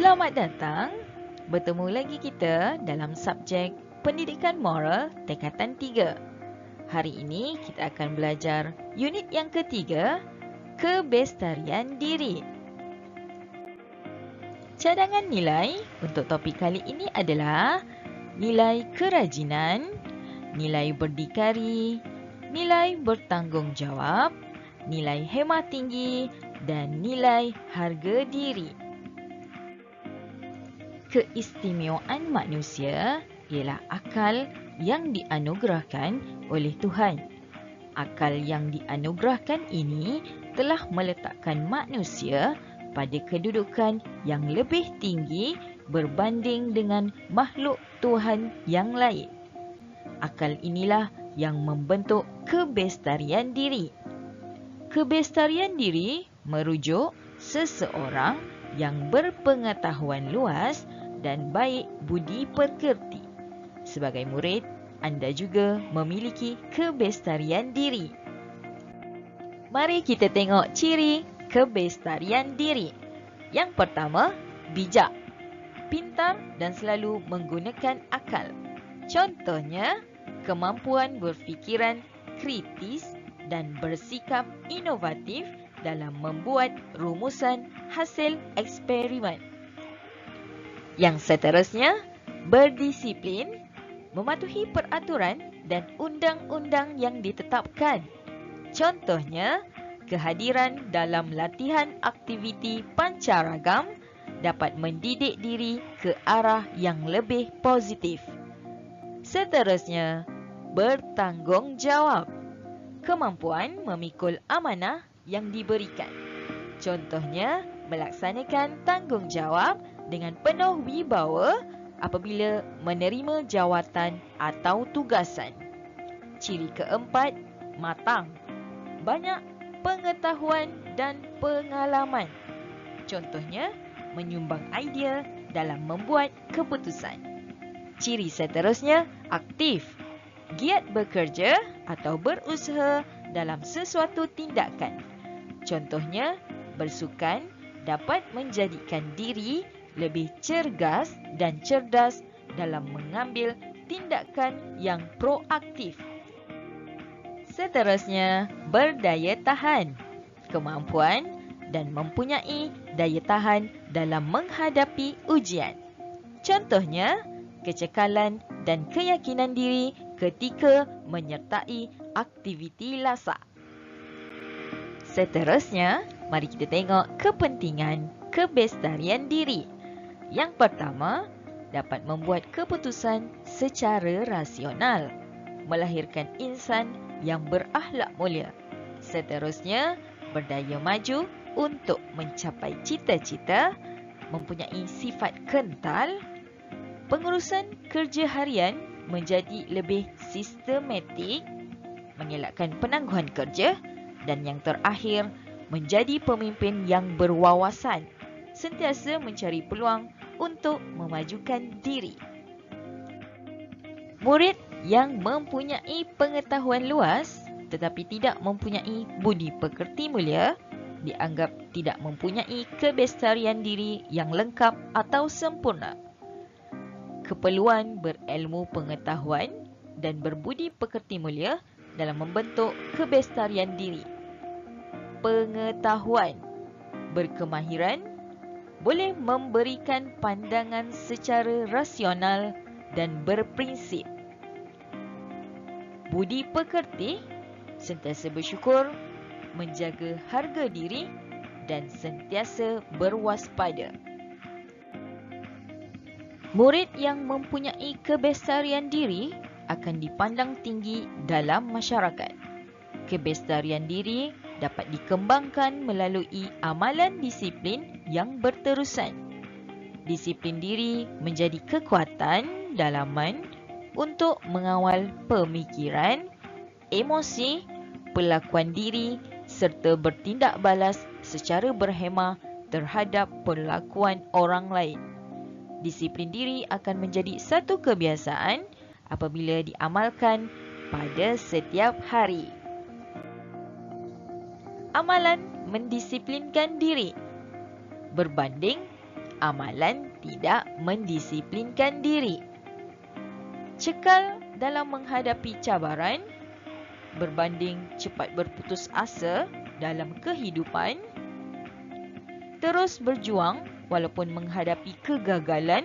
Selamat datang. Bertemu lagi kita dalam subjek Pendidikan Moral Tingkatan 3. Hari ini kita akan belajar unit yang ketiga, Kebestarian Diri. Cadangan nilai untuk topik kali ini adalah nilai kerajinan, nilai berdikari, nilai bertanggungjawab, nilai hemat tinggi dan nilai harga diri. Keistimewaan manusia ialah akal yang dianugerahkan oleh Tuhan. Akal yang dianugerahkan ini telah meletakkan manusia pada kedudukan yang lebih tinggi berbanding dengan makhluk Tuhan yang lain. Akal inilah yang membentuk kebestarian diri. Kebestarian diri merujuk seseorang yang berpengetahuan luas dan baik budi pekerti. Sebagai murid, anda juga memiliki kebestarian diri. Mari kita tengok ciri kebestarian diri. Yang pertama, bijak, pintar dan selalu menggunakan akal. Contohnya, kemampuan berfikiran kritis dan bersikap inovatif dalam membuat rumusan hasil eksperimen. Yang seterusnya, berdisiplin, mematuhi peraturan dan undang-undang yang ditetapkan. Contohnya, kehadiran dalam latihan aktiviti pancaragam dapat mendidik diri ke arah yang lebih positif. Seterusnya, bertanggungjawab, kemampuan memikul amanah yang diberikan. Contohnya, melaksanakan tanggungjawab dengan penuh wibawa apabila menerima jawatan atau tugasan. Ciri keempat, matang, banyak pengetahuan dan pengalaman. Contohnya, menyumbang idea dalam membuat keputusan. Ciri seterusnya, aktif, giat bekerja atau berusaha dalam sesuatu tindakan. Contohnya, bersukan dapat menjadikan diri lebih cergas dan cerdas dalam mengambil tindakan yang proaktif. Seterusnya, berdaya tahan, kemampuan dan mempunyai daya tahan dalam menghadapi ujian. Contohnya, kecekalan dan keyakinan diri ketika menyertai aktiviti lasak. Seterusnya, mari kita tengok kepentingan kebestarian diri. Yang pertama, dapat membuat keputusan secara rasional, melahirkan insan yang berakhlak mulia. Seterusnya, berdaya maju untuk mencapai cita-cita, mempunyai sifat kental, pengurusan kerja harian menjadi lebih sistematik, mengelakkan penangguhan kerja, dan yang terakhir, menjadi pemimpin yang berwawasan, sentiasa mencari peluang untuk memajukan diri. Murid yang mempunyai pengetahuan luas tetapi tidak mempunyai budi pekerti mulia dianggap tidak mempunyai kebestarian diri yang lengkap atau sempurna. Keperluan berilmu pengetahuan dan berbudi pekerti mulia dalam membentuk kebestarian diri. Pengetahuan, berkemahiran, boleh memberikan pandangan secara rasional dan berprinsip. Budi pekerti, sentiasa bersyukur, menjaga harga diri dan sentiasa berwaspada. Murid yang mempunyai kebestarian diri akan dipandang tinggi dalam masyarakat. Kebestarian diri dapat dikembangkan melalui amalan disiplin yang berterusan. Disiplin diri menjadi kekuatan dalaman untuk mengawal pemikiran, emosi, pelakuan diri serta bertindak balas secara berhemah terhadap perlakuan orang lain. Disiplin diri akan menjadi satu kebiasaan apabila diamalkan pada setiap hari. Amalan mendisiplinkan diri berbanding amalan tidak mendisiplinkan diri. Cekal dalam menghadapi cabaran, berbanding cepat berputus asa dalam kehidupan, terus berjuang walaupun menghadapi kegagalan,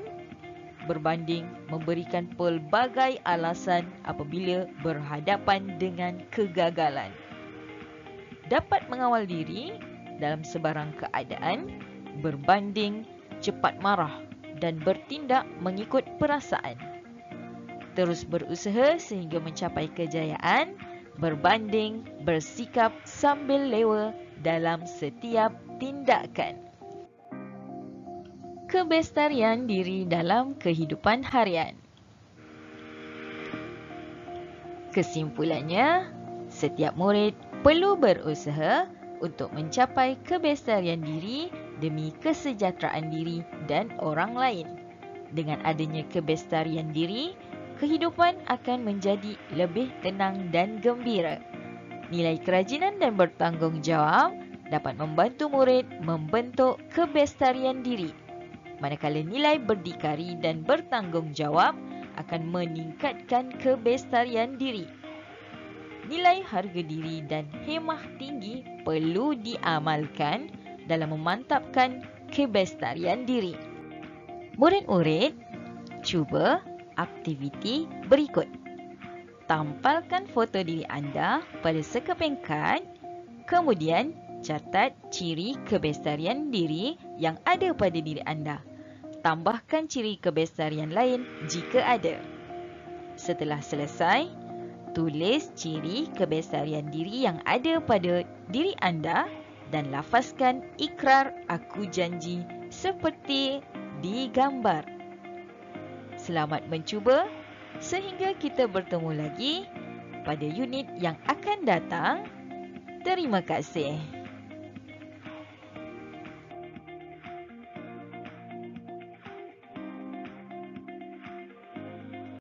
berbanding memberikan pelbagai alasan apabila berhadapan dengan kegagalan. Dapat mengawal diri dalam sebarang keadaan, berbanding cepat marah dan bertindak mengikut perasaan. Terus berusaha sehingga mencapai kejayaan, berbanding bersikap sambil lewa dalam setiap tindakan. Kebestarian diri dalam kehidupan harian. Kesimpulannya, setiap murid perlu berusaha untuk mencapai kebestarian diri demi kesejahteraan diri dan orang lain. Dengan adanya kebestarian diri, kehidupan akan menjadi lebih tenang dan gembira. Nilai kerajinan dan bertanggungjawab dapat membantu murid membentuk kebestarian diri, manakala nilai berdikari dan bertanggungjawab akan meningkatkan kebestarian diri. Nilai harga diri dan hemah tinggi perlu diamalkan dalam memantapkan kebestarian diri. Murid-murid, cuba aktiviti berikut. Tampalkan foto diri anda pada sekeping kad, kemudian catat ciri kebestarian diri yang ada pada diri anda. Tambahkan ciri kebestarian lain jika ada. Setelah selesai, tulis ciri kebestarian diri yang ada pada diri anda dan lafazkan ikrar aku janji seperti digambar. Selamat mencuba sehingga kita bertemu lagi pada unit yang akan datang. Terima kasih.